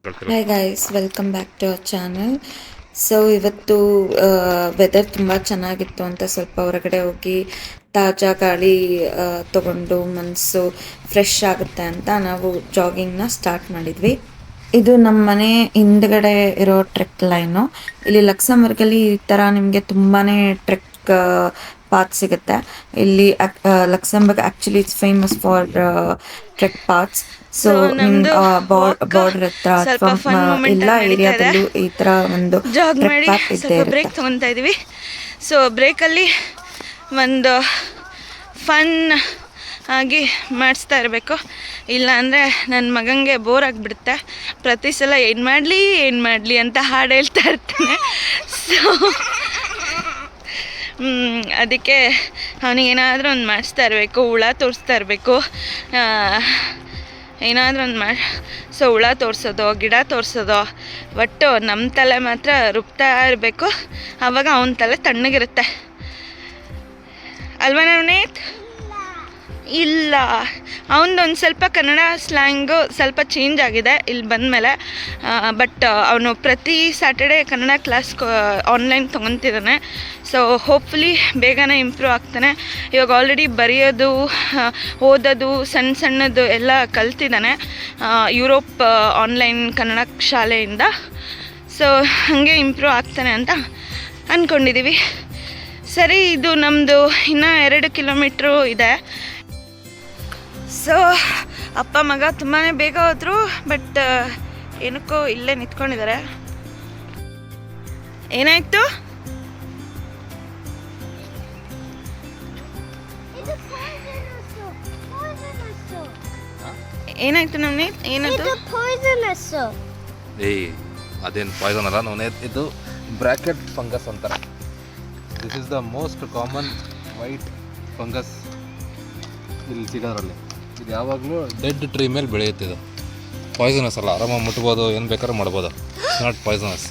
Hi guys, welcome back to our channel. So ಇವತ್ತು weather ತುಂಬ ಚೆನ್ನಾಗಿತ್ತು ಅಂತ ಸ್ವಲ್ಪ ಹೊರಗಡೆ ಹೋಗಿ ತಾಜಾ ಗಾಳಿ ತಗೊಂಡು ಮನಸ್ಸು ಫ್ರೆಶ್ ಆಗುತ್ತೆ ಅಂತ ನಾವು ಜಾಗಿಂಗ್ನ ಸ್ಟಾರ್ಟ್ ಮಾಡಿದ್ವಿ. ಇದು ನಮ್ಮ ಮನೆ ಹಿಂದ್ಗಡೆ ಇರೋ ಟ್ರೆಕ್ ಲೈನು. ಇಲ್ಲಿ ಲಕ್ಸಂಬರ್ಗಲ್ಲಿ ಈ ಥರ ನಿಮಗೆ ತುಂಬಾ ಟ್ರೆಕ್ ಪಾತ್ ಸಿಗುತ್ತೆ. ಇಲ್ಲಿ Luxembourg actually it's famous for trek paths. So border ಹತ್ರ ಅಥವಾ ಎಲ್ಲ ಏರಿಯಾದಲ್ಲೂ ಈ ಥರ ಒಂದು ಜಾಗ್ ಮಾಡಿ ಟ್ರೆಕ್ ಪಾತ್ ಇದ್ದೇ ಸ್ವಲ್ಪ ಇರುತ್ತೆ. ಬ್ರೇಕ್ ತೊಗೊತಾ ಇದ್ದೀವಿ. ಸೊ ಬ್ರೇಕಲ್ಲಿ ಒಂದು ಫನ್ ಆಗಿ ಮಾಡಿಸ್ತಾ ಇರಬೇಕು, ಇಲ್ಲಾಂದರೆ ನನ್ನ ಮಗನಿಗೆ ಬೋರ್ ಆಗಿಬಿಡುತ್ತೆ. ಪ್ರತಿ ಸಲ ಏನು ಮಾಡಲಿ ಅಂತ ಹಾಡು ಹೇಳ್ತಾ ಇರ್ತಾನೆ. ಸೊ ಅದಕ್ಕೆ ಅವನಿಗೆ ಏನಾದರೂ ಒಂದು ಮಾಡಿಸ್ತಾ ಇರಬೇಕು, ಹುಳ ತೋರಿಸ್ತಾ ಇರಬೇಕು, ಏನಾದರೂ ಒಂದು ಸೊ ಹುಳ ತೋರಿಸೋದು, ಗಿಡ ತೋರಿಸೋದು, ಒಟ್ಟು ನಮ್ಮ ತಲೆ ಮಾತ್ರ ರುಬ್ತಾ ಇರಬೇಕು. ಆವಾಗ ಅವನ ತಲೆ ತಣ್ಣಗಿರುತ್ತೆ ಅಲ್ವಾ ನವನೀತ್? ಇಲ್ಲ, ಅವನದೊಂದು ಸ್ವಲ್ಪ ಕನ್ನಡ ಸ್ಲ್ಯಾಂಗು ಸ್ವಲ್ಪ ಚೇಂಜ್ ಆಗಿದೆ ಇಲ್ಲಿ ಬಂದಮೇಲೆ. ಬಟ್ ಅವನು ಪ್ರತಿ ಸ್ಯಾಟರ್ಡೇ ಕನ್ನಡ ಕ್ಲಾಸ್ ಆನ್ಲೈನ್ ತೊಗೊತಿದ್ದಾನೆ. ಸೊ ಹೋಪ್ಫುಲಿ ಬೇಗನೆ ಇಂಪ್ರೂವ್ ಆಗ್ತಾನೆ. ಇವಾಗ ಆಲ್ರೆಡಿ ಬರೆಯೋದು, ಓದೋದು ಸಣ್ಣದು ಎಲ್ಲ ಕಲ್ತಿದ್ದಾನೆ ಯುರೋಪ್ ಆನ್ಲೈನ್ ಕನ್ನಡ ಶಾಲೆಯಿಂದ. ಸೊ ಹಾಗೆ ಇಂಪ್ರೂವ್ ಆಗ್ತಾನೆ ಅಂತ ಅಂದ್ಕೊಂಡಿದ್ದೀವಿ. ಸರಿ, ಇದು ನಮ್ಮದು ಇನ್ನೂ 2 ಕಿಲೋಮೀಟ್ರು ಇದೆ. ಸೊ ಅಪ್ಪ ಮಗ ತುಂಬಾ ಬೇಗ ಹೋದರು, ಬಟ್ ಏನಕ್ಕೋ ಇಲ್ಲೇ ನಿಂತ್ಕೊಂಡಿದ್ದಾರೆ. ಏನಾಯಿತು? ಏನಾಯ್ತು ನವನೀತ್? ಏನದು? ಏಯ್, ಅದೇನು ಪಾಯ್ಸನ್ ಅಲ್ಲ ನಾವು, ಇದು ಬ್ರಾಕೆಟ್ ಫಂಗಸ್ ಅಂತಾರೆ. This is the most common white fungus ಇಲ್ಲಿ ಸಿಗೋದ್ರಲ್ಲಿ. ಇದು ಯಾವಾಗಲೂ ಡೆಡ್ ಟ್ರೀ ಮೇಲೆ ಬೆಳೆಯುತ್ತೆ. ಇದು ಪಾಯ್ಸನಸ್ ಅಲ್ಲ, ಆರಾಮಾಗಿ ಮುಟ್ಬೋದು, ಏನು ಬೇಕಾದ್ರೂ ಮಾಡ್ಬೋದು. It's not poisonous.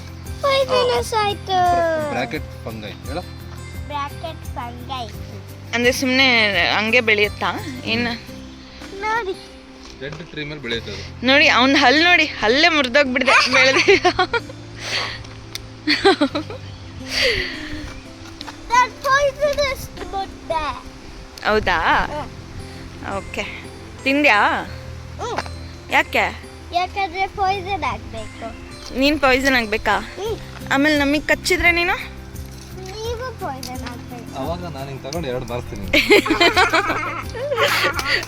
Bracket fungi ಹೇಳ. ಅಂದರೆ ಸುಮ್ಮನೆ ಹಂಗೆ ಬೆಳೆಯುತ್ತಾ ಏನು? ಡೆಡ್ ಟ್ರೀ ಮೇಲೆ ಬೆಳೆಯುತ್ತೆ ಅದು. ನೋಡಿ ಅವ್ನ ಹಲ್ಲು ನೋಡಿ, ಹಲ್ಲೇ ಮುರಿದೋಗ್ಬಿಡಿದೆ ಬೆಳೆದ. ಹೌದಾ? ಓಕೆ, ತಿಂದ್ಯಾ? ಯಾಕಂದ್ರೆ ಪಾಯ್ಸನ್ ಆಗಬೇಕು. ನೀನು ಪಾಯ್ಸನ್ ಆಗಬೇಕಾ? ಆಮೇಲೆ ನಮಗೆ ಕಚ್ಚಿದ್ರೆ ನೀನು ನೀವು ಪಾಯ್ಸನ್ ಆಗಬೇಕು. ಅವಾಗ ನಾನು ಹಿಂಗೆ ತಗೊಂಡು 2 ಬಾರಿಸ್ತೀನಿ.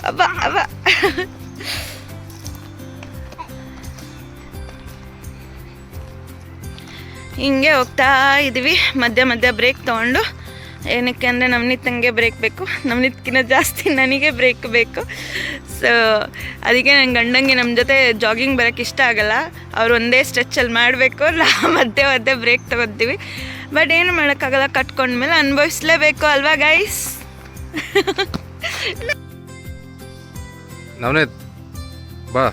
ಅಬ್ಬ ಅಬ್ಬ. ಹಿಂಗೆ ಹೋಗ್ತಾ ಇದ್ದೀವಿ, ಮಧ್ಯ ಬ್ರೇಕ್ ತೊಗೊಂಡು. ಏನಕ್ಕೆ ಅಂದರೆ ನವನೀತಂಗೆ ಬ್ರೇಕ್ ಬೇಕು, ನವನೀತ್ಕಿನ್ನ ಜಾಸ್ತಿ ನನಗೆ ಬ್ರೇಕ್ ಬೇಕು. ಸೊ ಅದಕ್ಕೆ ನನ್ನ ಗಂಡಂಗೆ ನಮ್ಮ ಜೊತೆ ಜಾಗಿಂಗ್ ಬರೋಕ್ಕೆ ಇಷ್ಟ ಆಗಲ್ಲ. ಅವ್ರು ಒಂದೇ ಸ್ಟ್ರೆಚ್ಚಲ್ಲಿ ಮಾಡಬೇಕು, ಮಧ್ಯೆ ಬ್ರೇಕ್ ತೊಗೊತೀವಿ. ಬಟ್ ಏನು ಮಾಡೋಕ್ಕಾಗಲ್ಲ, ಕಟ್ಕೊಂಡ್ಮೇಲೆ ಅನುಭವಿಸ್ಲೇಬೇಕು ಅಲ್ವಾ ಗೈಸ್? ನವನೀತ್ ಬಾ,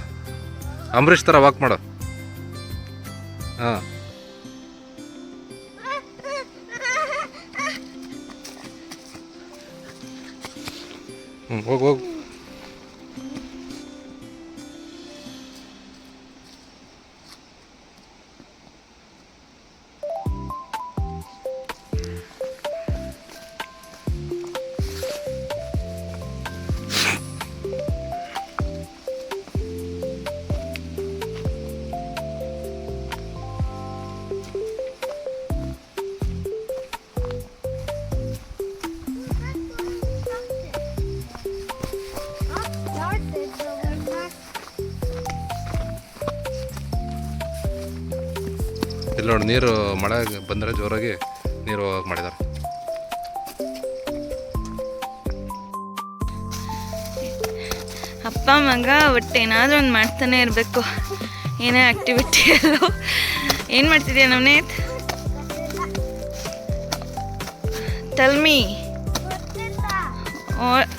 ಅಂಬರೀಷ್ ಥರ ವಾಕ್ ಮಾಡು. ಹಾಂ, ಹೋಗು. ಇಲ್ಲಿ ನೋಡಿ, ನೀರು ಮಳೆ ಬಂದರೆ ಜೋರಾಗಿ ನೀರು ಹೋಗಕ್ಕೆ ಮಾಡಿದ್ದಾರೆ. ಅಪ್ಪ ಮಗ ಒಟ್ಟು ಏನಾದರೂ ಒಂದು ಮಾಡ್ತಾನೆ ಇರಬೇಕು, ಏನೇ ಆ್ಯಕ್ಟಿವಿಟಿ ಅಲ್ಲೋ. ಏನು ಮಾಡ್ತಿದ್ಯಾ Navneet? Tell me.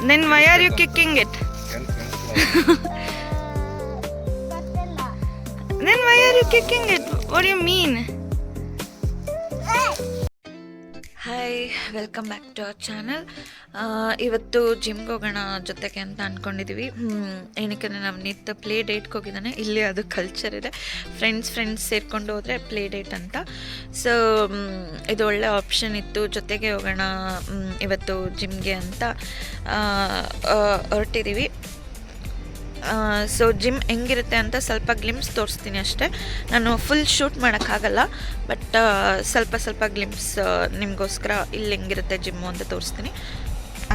Then why are you kicking it? Then why are you kicking it? What do you mean? Hi hi, welcome back to our channel. ಇವತ್ತು ಜಿಮ್ಗೆ ಹೋಗೋಣ ಜೊತೆಗೆ ಅಂತ ಅಂದ್ಕೊಂಡಿದ್ದೀವಿ. ಏನಕ್ಕೆ ನವನೀತ್ ಪ್ಲೇ ಡೇಟ್ಗೆ ಹೋಗಿದ್ದಾನೆ. ಇಲ್ಲಿ ಅದು ಕಲ್ಚರ್ ಇದೆ, ಫ್ರೆಂಡ್ಸ್ ಸೇರಿಕೊಂಡು ಹೋದರೆ ಪ್ಲೇ ಡೇಟ್ ಅಂತ. ಸೊ ಇದು ಒಳ್ಳೆ ಆಪ್ಷನ್ ಇತ್ತು, ಜೊತೆಗೆ ಹೋಗೋಣ ಇವತ್ತು ಜಿಮ್ಗೆ ಅಂತ ಹೊರಟಿದ್ದೀವಿ. ಸೊ ಜಿಮ್ ಹೆಂಗಿರುತ್ತೆ ಅಂತ ಸ್ವಲ್ಪ ಗ್ಲಿಮ್ಸ್ ತೋರಿಸ್ತೀನಿ ಅಷ್ಟೇ. ನಾನು ಫುಲ್ ಶೂಟ್ ಮಾಡೋಕ್ಕಾಗಲ್ಲ, ಬಟ್ ಸ್ವಲ್ಪ ಗ್ಲಿಮ್ಸ್ ನಿಮಗೋಸ್ಕರ ಇಲ್ಲಿ ಹೆಂಗಿರುತ್ತೆ ಜಿಮ್ಮು ಅಂತ ತೋರಿಸ್ತೀನಿ.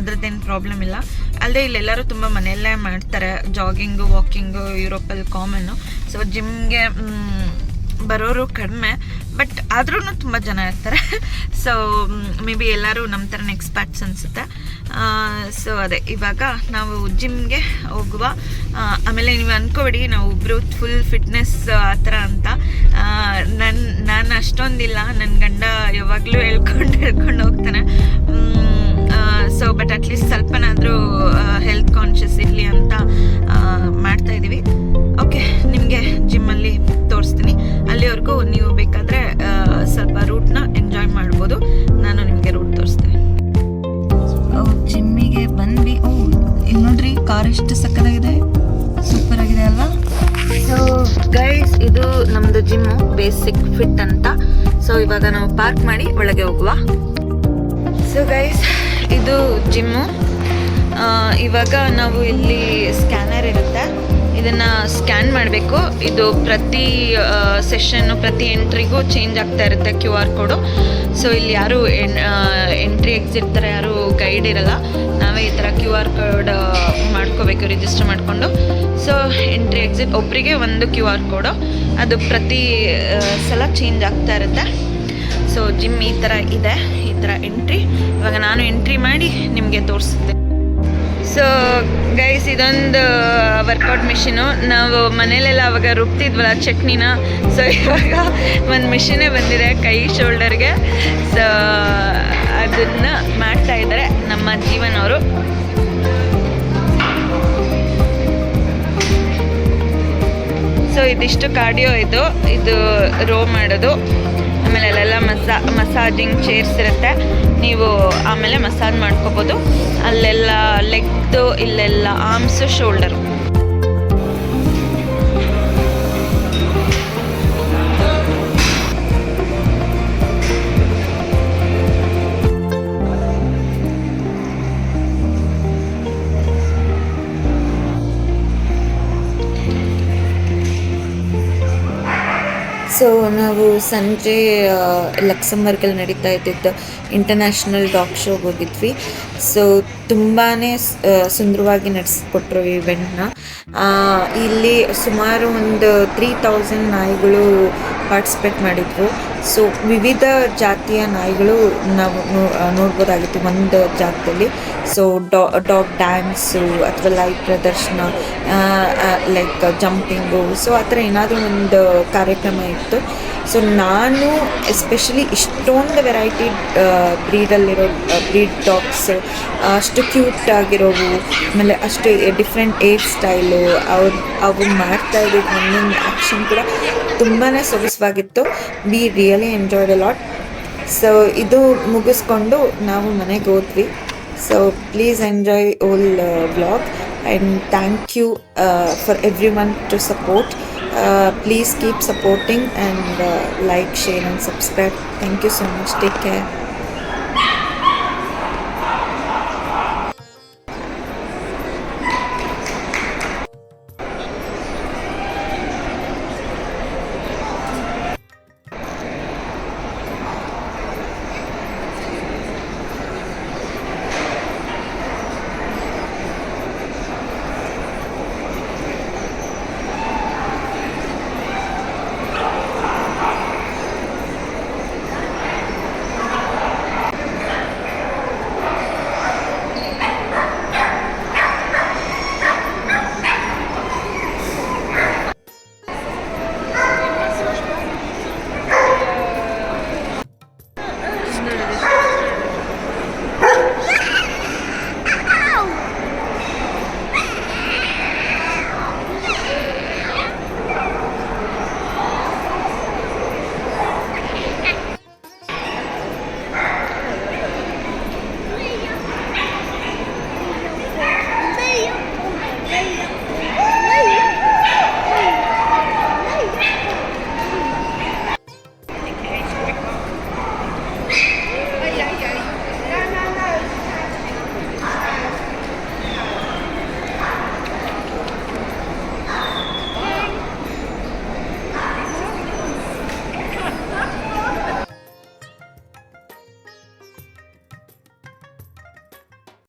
ಅದ್ರದ್ದೇನು ಪ್ರಾಬ್ಲಮ್ ಇಲ್ಲ. ಅಲ್ಲದೆ ಇಲ್ಲೆಲ್ಲರೂ ತುಂಬ ಮನೆಯಲ್ಲೇ ಮಾಡ್ತಾರೆ, ಜಾಗಿಂಗು ವಾಕಿಂಗು ಯುರೋಪಲ್ಲಿ ಕಾಮನ್ನು. ಸೊ ಜಿಮ್ಗೆ ಬರೋರು ಕಡಿಮೆ, ಬಟ್ ಆದ್ರೂ ತುಂಬ ಜನ ಇರ್ತಾರೆ. ಸೊ ಮೇ ಬಿ ಎಲ್ಲರೂ ನಮ್ಮ ಥರನೇ ಎಕ್ಸ್ಪರ್ಟ್ಸ್ ಅನಿಸುತ್ತೆ. ಸೊ ಅದೇ ಇವಾಗ ನಾವು ಜಿಮ್ಗೆ ಹೋಗುವ. ಆಮೇಲೆ ನೀವು ಅಂದ್ಕೋಬೇಡಿ ನಾವು ಒಬ್ಬರು ಫುಲ್ ಫಿಟ್ನೆಸ್ ಆ ಥರ ಅಂತ. ನಾನು ಅಷ್ಟೊಂದಿಲ್ಲ, ನನ್ನ ಗಂಡ ಯಾವಾಗಲೂ ಹೇಳ್ಕೊಂಡು ಹೋಗ್ತಾನೆ. ಸೊ ಬಟ್ ಅಟ್ಲೀಸ್ಟ್ ಸ್ವಲ್ಪನಾದರೂ ಹೆಲ್ತ್ ಕಾನ್ಷಿಯಸ್ ಇರಲಿ ಅಂತ ಮಾಡ್ತಾಯಿದ್ದೀವಿ. ಓಕೆ, ನಿಮಗೆ ಜಿಮ್ಮಲ್ಲಿ ತೋರಿಸ್ತೀನಿ. ಅಲ್ಲಿವರೆಗೂ ನೀವು ಬೇಕಾದರೆ ಸ್ವಲ್ಪ ರೂಟ್ನ ಎಂಜಾಯ್ ಮಾಡ್ಬೋದು. ನಾನು ನಿಮಗೆ ರೂಟ್ ತೋರಿಸ್ತೀನಿ. ಜಿಮ್ಮಿಗೆ ಬಂದ್ವಿ. ಇಲ್ಲಿ ನೋಡ್ರಿ, ಕಾರ್ ಎಷ್ಟು ಸಕ್ಕತ್ತಾಗಿದೆ, ಸೂಪರ್ ಆಗಿದೆ ಅಲ್ವಾ? ಸೊ ಗೈಸ್, ಇದು ನಮ್ಮದು ಜಿಮ್ಮು ಬೇಸಿಕ್ ಫಿಟ್ ಅಂತ. ಸೊ ಇವಾಗ ನಾವು ಪಾರ್ಕ್ ಮಾಡಿ ಒಳಗೆ ಹೋಗುವ. ಸೊ ಗೈಸ್, ಇದು ಜಿಮ್ಮು. ಇವಾಗ ನಾವು ಇಲ್ಲಿ ಸ್ಕ್ಯಾನರ್ ಇರುತ್ತೆ, ಇದನ್ನು ಸ್ಕ್ಯಾನ್ ಮಾಡಬೇಕು. ಇದು ಪ್ರತಿ ಸೆಷನ್ನು ಪ್ರತಿ ಎಂಟ್ರಿಗೂ ಚೇಂಜ್ ಆಗ್ತಾ ಇರುತ್ತೆ QR ಕೋಡು. ಸೊ ಇಲ್ಲಿ ಯಾರು ಎಂಟ್ರಿ ಎಕ್ಸಿಟ್ ಥರ ಯಾರು ಗೈಡ್ ಇರಲ್ಲ, ನಾವೇ ಈ ಥರ QR ಕೋಡ್ ಮಾಡ್ಕೋಬೇಕು, ರಿಜಿಸ್ಟರ್ ಮಾಡಿಕೊಂಡು. ಸೊ ಎಂಟ್ರಿ ಎಕ್ಸಿಟ್ ಒಬ್ಬರಿಗೆ ಒಂದು QR ಕೋಡು, ಅದು ಪ್ರತಿ ಸಲ ಚೇಂಜ್ ಆಗ್ತಾ ಇರುತ್ತೆ. ಸೊ ಜಿಮ್ ಈ ಥರ ಇದೆ, ಈ ಥರ ಎಂಟ್ರಿ. ಇವಾಗ ನಾನು ಎಂಟ್ರಿ ಮಾಡಿ ನಿಮಗೆ ತೋರಿಸ್ತೀನಿ. ಸೊ ಗೈಸ್, ಇದೊಂದು ವರ್ಕೌಟ್ ಮಿಷಿನು. ನಾವು ಮನೇಲೆಲ್ಲ ಅವಾಗ ರುಬ್ತಿದ್ವಲ್ಲ ಚಟ್ನಿನ, ಸೊ ಇವಾಗ ಒಂದು ಮಿಷಿನೇ ಬಂದಿದೆ ಕೈ ಶೋಲ್ಡರ್ಗೆ. ಸೊ ಅದನ್ನು ಮಾಡ್ತಾ ಇದ್ದಾರೆ ನಮ್ಮ ಜೀವನ್ ಅವರು. ಸೊ ಇದಿಷ್ಟು ಕಾರ್ಡಿಯೋ, ಇದು ರೋ ಮಾಡೋದು. ಆಮೇಲೆ ಅಲ್ಲೆಲ್ಲ ಮಸಾಜಿಂಗ್ ಚೇರ್ಸ್ ಇರುತ್ತೆ, ನೀವು ಆಮೇಲೆ ಮಸಾಜ್ ಮಾಡ್ಕೋಬೋದು. ಅಲ್ಲೆಲ್ಲ ಲೆಗ್ದು, ಇಲ್ಲೆಲ್ಲ ಆರ್ಮ್ಸು, ಶೋಲ್ಡರು. ಸೊ ನಾವು ಸಂಜೆ ಲಕ್ಸಂಬರ್ಗಲ್ಲಿ ನಡೀತಾ ಇದ್ದಿದ್ದು ಇಂಟರ್ನ್ಯಾಷನಲ್ ಡಾಗ್ ಶೋಗೆ ಹೋಗಿದ್ವಿ. ಸೊ ತುಂಬಾ ಸುಂದರವಾಗಿ ನಡೆಸ್ಕೊಟ್ರು ಇವೆಂಟ್ನ. ಇಲ್ಲಿ ಸುಮಾರು ಒಂದು 3000 ನಾಯಿಗಳು ಪಾರ್ಟಿಸಿಪೇಟ್ ಮಾಡಿದ್ರು. ಸೊ ವಿವಿಧ ಜಾತಿಯ ನಾಯಿಗಳು ನಾವು ನೋಡ್ಬೋದಾಗಿತ್ತು ಒಂದು ಜಾಗದಲ್ಲಿ. ಸೊ ಡಾಗ್ ಡ್ಯಾನ್ಸು ಅಥವಾ ಲೈವ್ ಪ್ರದರ್ಶನ, ಲೈಕ್ ಜಂಪಿಂಗು, ಸೊ ಆ ಥರ ಏನಾದರೂ ಒಂದು ಕಾರ್ಯಕ್ರಮ ಇತ್ತು. ಸೊ ನಾನು ಎಸ್ಪೆಷಲಿ ಇಷ್ಟೊಂದು ವೆರೈಟಿ ಬ್ರೀಡಲ್ಲಿರೋ ಬ್ರೀಡ್ ಡಾಗ್ಸ್, ಅಷ್ಟು ಕ್ಯೂಟ್ ಆಗಿರೋವು, ಆಮೇಲೆ ಅಷ್ಟು ಡಿಫ್ರೆಂಟ್ ಏಜ್ ಸ್ಟೈಲು, ಅವ್ರು ಮಾಡ್ತಾ ಇದ್ದಿದ್ದು ಒಂದೊಂದು ಆ್ಯಕ್ಷನ್ ಕೂಡ ತುಂಬಾ ಸೊಗಸವಾಗಿತ್ತು. We really enjoyed a lot. So ಇದು ಮುಗಿಸ್ಕೊಂಡು ನಾವು ಮನೆಗೆ ಹೋದ್ವಿ. So please enjoy all vlog and thank you for everyone to support. Please keep supporting and like, share and subscribe. Thank you so much. Take care.